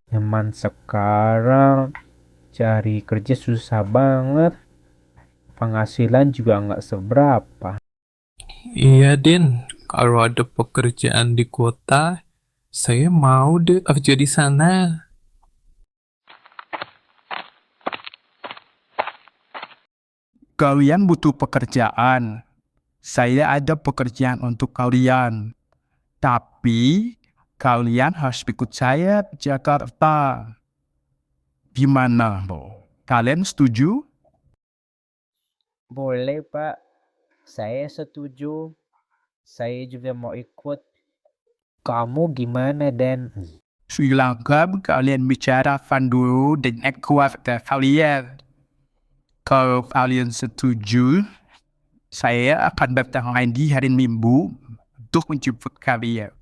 Zaman sekarang cari kerja susah banget, penghasilan juga nggak seberapa. Iya, Din. Kalau ada pekerjaan di kota, saya mau deh kerja di sana. Kalian butuh pekerjaan. Saya ada pekerjaan untuk kalian. Tapi kalian harus ikut saya ke Jakarta. Gimana, Bo? Kalian setuju? Boleh Pak, saya setuju. Saya juga mau ikut. Kamu gimana Dan? Silakan kalian bicarakan dulu dengan keluarga kalian. Kalau kalian setuju, saya akan datang lagi hari Minggu untuk menjemput kalian.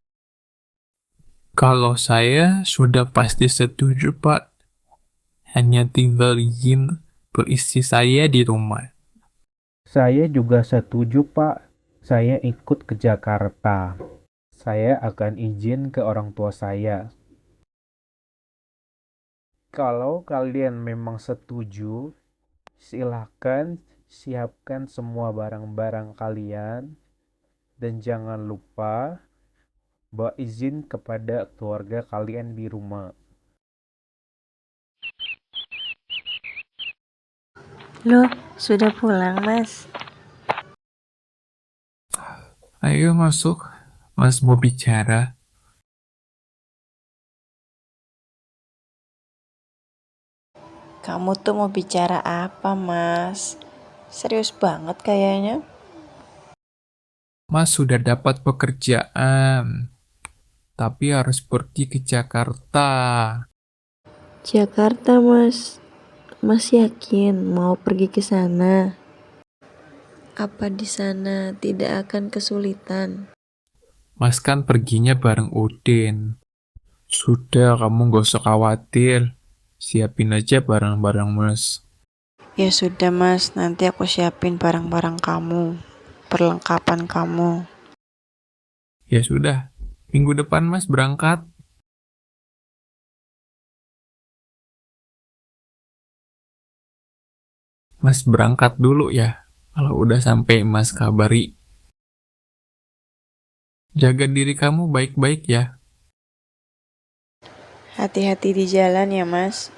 Kalau saya sudah pasti setuju, Pak. Hanya tinggal izin beristri saya di rumah. Saya juga setuju Pak. Saya ikut ke Jakarta. Saya akan izin ke orang tua saya. Kalau kalian memang setuju, silakan siapkan semua barang-barang kalian dan jangan lupa bawa izin kepada keluarga kalian di rumah. Loh, sudah pulang, Mas? Ayo masuk, Mas mau bicara. Kamu tuh mau bicara apa, Mas? Serius banget kayaknya. Mas sudah dapat pekerjaan, tapi harus pergi ke Jakarta. Jakarta, Mas. Mas yakin mau pergi ke sana? Apa di sana tidak akan kesulitan? Mas kan perginya bareng Udin. Sudah, kamu gak usah khawatir. Siapin aja barang-barang Mas. Ya sudah, Mas. Nanti aku siapin barang-barang kamu, perlengkapan kamu. Ya sudah, minggu depan Mas berangkat. Mas berangkat dulu ya. Kalau udah sampai Mas kabari. Jaga diri kamu baik-baik ya. Hati-hati di jalan ya, Mas.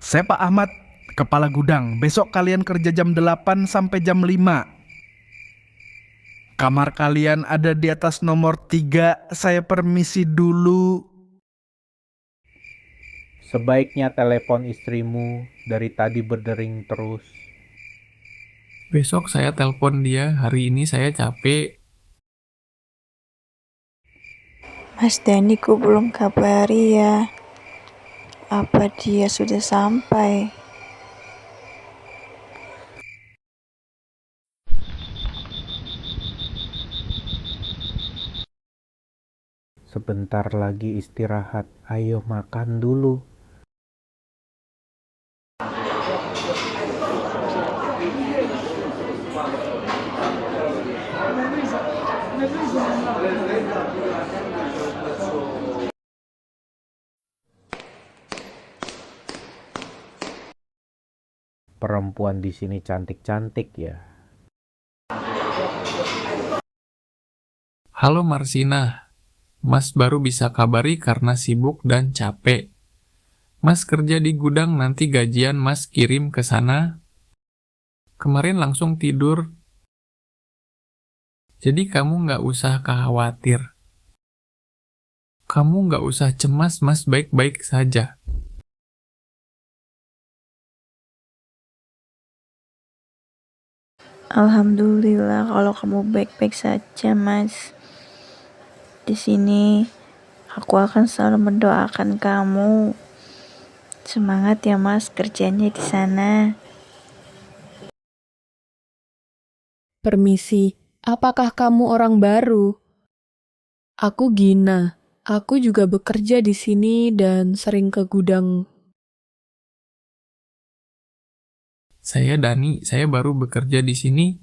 Saya Pak Ahmad, Kepala Gudang. Besok kalian kerja jam 8 sampai jam 5. Kamar kalian ada di atas nomor 3. Saya permisi dulu. Sebaiknya telepon istrimu, dari tadi berdering terus. Besok saya telepon dia, hari ini saya capek. Mas Dani ku belum kabari ya. Apa dia sudah sampai? Sebentar lagi istirahat, ayo makan dulu. Perempuan di sini cantik-cantik ya. Halo Marsina, Mas baru bisa kabari karena sibuk dan capek. Mas kerja di gudang, nanti gajian Mas kirim ke sana. Kemarin langsung tidur, jadi kamu nggak usah khawatir. Kamu nggak usah cemas, Mas baik-baik saja. Alhamdulillah kalau kamu baik-baik saja, Mas. Di sini aku akan selalu mendoakan kamu. Semangat ya, Mas, kerjanya di sana. Permisi, apakah kamu orang baru? Aku Gina. Aku juga bekerja di sini dan sering ke gudang. Saya Dani, saya baru bekerja di sini.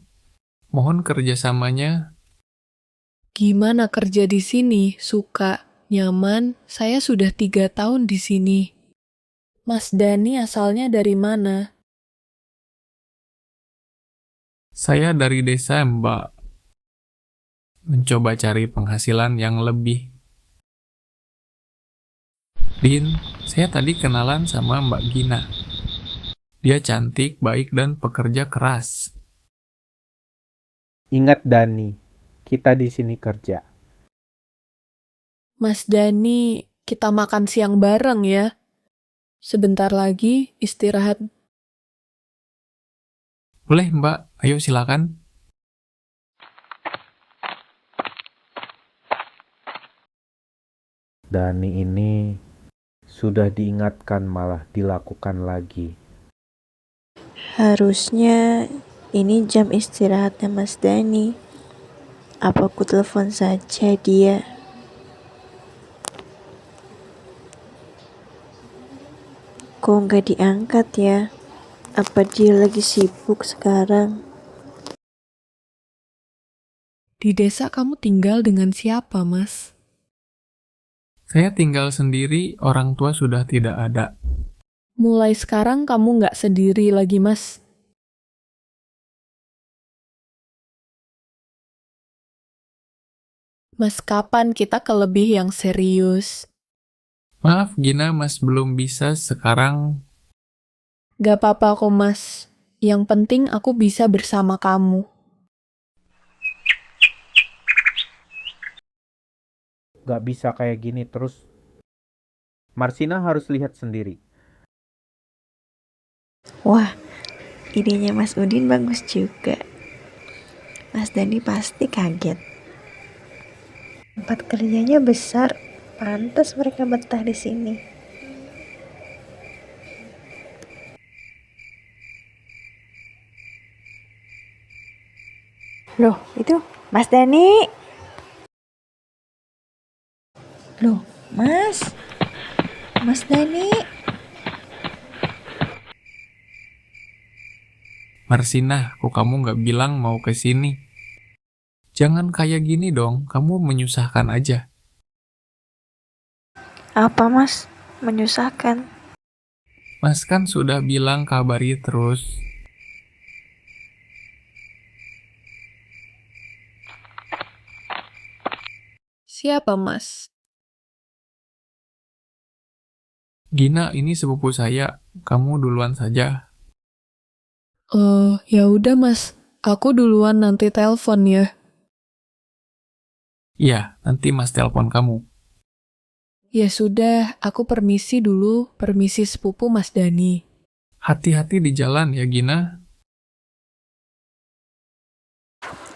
Mohon kerjasamanya. Gimana kerja di sini? Suka? Nyaman? Saya sudah 3 tahun di sini. Mas Dani asalnya dari mana? Saya dari desa, Mbak. Mencoba cari penghasilan yang lebih. Din, saya tadi kenalan sama Mbak Gina. Dia cantik, baik, dan pekerja keras. Ingat Dani, kita di sini kerja. Mas Dani, kita makan siang bareng ya. Sebentar lagi istirahat. Boleh, Mbak. Ayo silakan. Dani ini sudah diingatkan malah dilakukan lagi. Harusnya ini jam istirahatnya Mas Dani. Apa aku telepon saja dia? Kok nggak diangkat ya? Apa dia lagi sibuk sekarang? Di desa kamu tinggal dengan siapa, Mas? Saya tinggal sendiri, orang tua sudah tidak ada. Mulai sekarang kamu nggak sendiri lagi, Mas. Mas, kapan kita ke lebih yang serius? Maaf, Gina, Mas belum bisa sekarang. Gak apa-apa kok, Mas. Yang penting aku bisa bersama kamu. Gak bisa kayak gini terus. Marsina harus lihat sendiri. Wah, idenya Mas Udin bagus juga. Mas Dani pasti kaget. Tempat kerjanya besar, pantas mereka betah di sini. Loh, itu Mas Dani. Loh, Mas Dani. Marsina, kok kamu nggak bilang mau ke sini? Jangan kayak gini dong, kamu menyusahkan aja. Apa Mas? Menyusahkan? Mas kan sudah bilang kabari terus. Siapa, Mas? Gina, ini sepupu saya. Kamu duluan saja. Ya udah, Mas. Aku duluan nanti telepon ya. Iya, nanti Mas telepon kamu. Ya sudah, aku permisi dulu. Permisi sepupu Mas Dani. Hati-hati di jalan ya, Gina.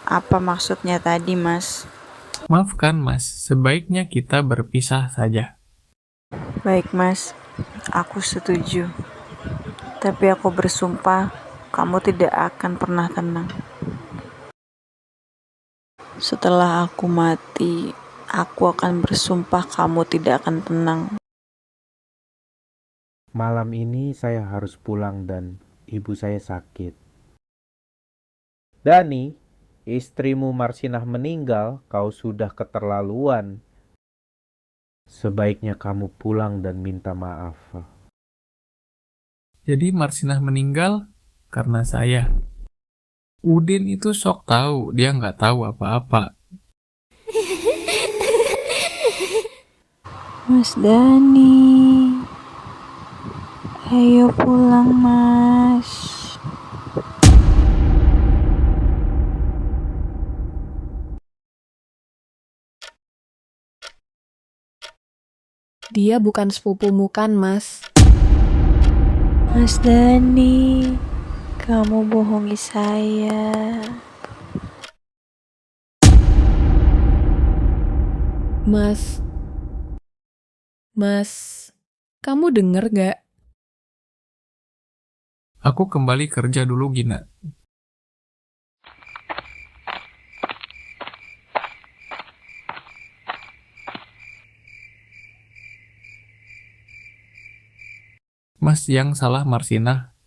Apa maksudnya tadi Mas? Maafkan, Mas. Sebaiknya kita berpisah saja. Baik Mas, aku setuju. Tapi aku bersumpah kamu tidak akan pernah tenang. Setelah aku mati, aku akan bersumpah kamu tidak akan tenang. Malam ini saya harus pulang dan ibu saya sakit. Dani, istrimu Marsinah meninggal, kau sudah keterlaluan. Sebaiknya kamu pulang dan minta maaf. Jadi Marsinah meninggal karena saya. Udin itu sok tahu, dia nggak tahu apa-apa. Mas Dani, ayo pulang Mas. Dia bukan sepupumu kan, Mas? Mas Dani, kamu bohongi saya. Mas, kamu denger gak? Aku kembali kerja dulu, Gina. Mas yang salah Marsinah.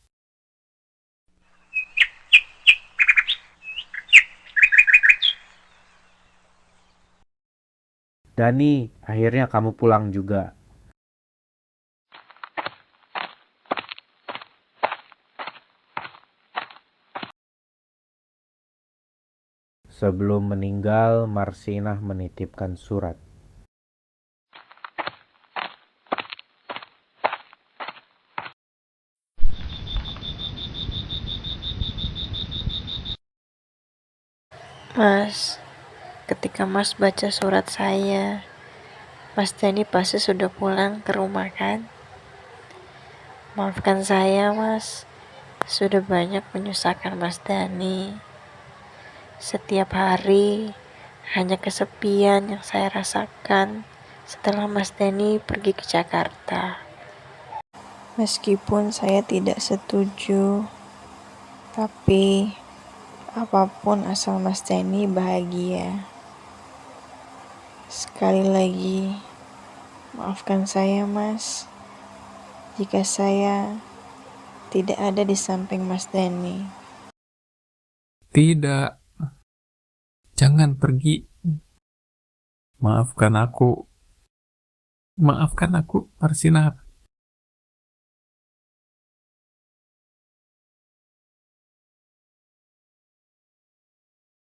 Dani, akhirnya kamu pulang juga. Sebelum meninggal, Marsinah menitipkan surat. Mas, ketika Mas baca surat saya, Mas Dani pasti sudah pulang ke rumah kan? Maafkan saya, Mas. Sudah banyak menyusahkan Mas Dani. Setiap hari hanya kesepian yang saya rasakan setelah Mas Dani pergi ke Jakarta. Meskipun saya tidak setuju, tapi apapun asal Mas Dani bahagia. Sekali lagi, maafkan saya, Mas, jika saya tidak ada di samping Mas Dani. Tidak, jangan pergi. Maafkan aku. Maafkan aku, Marsinah.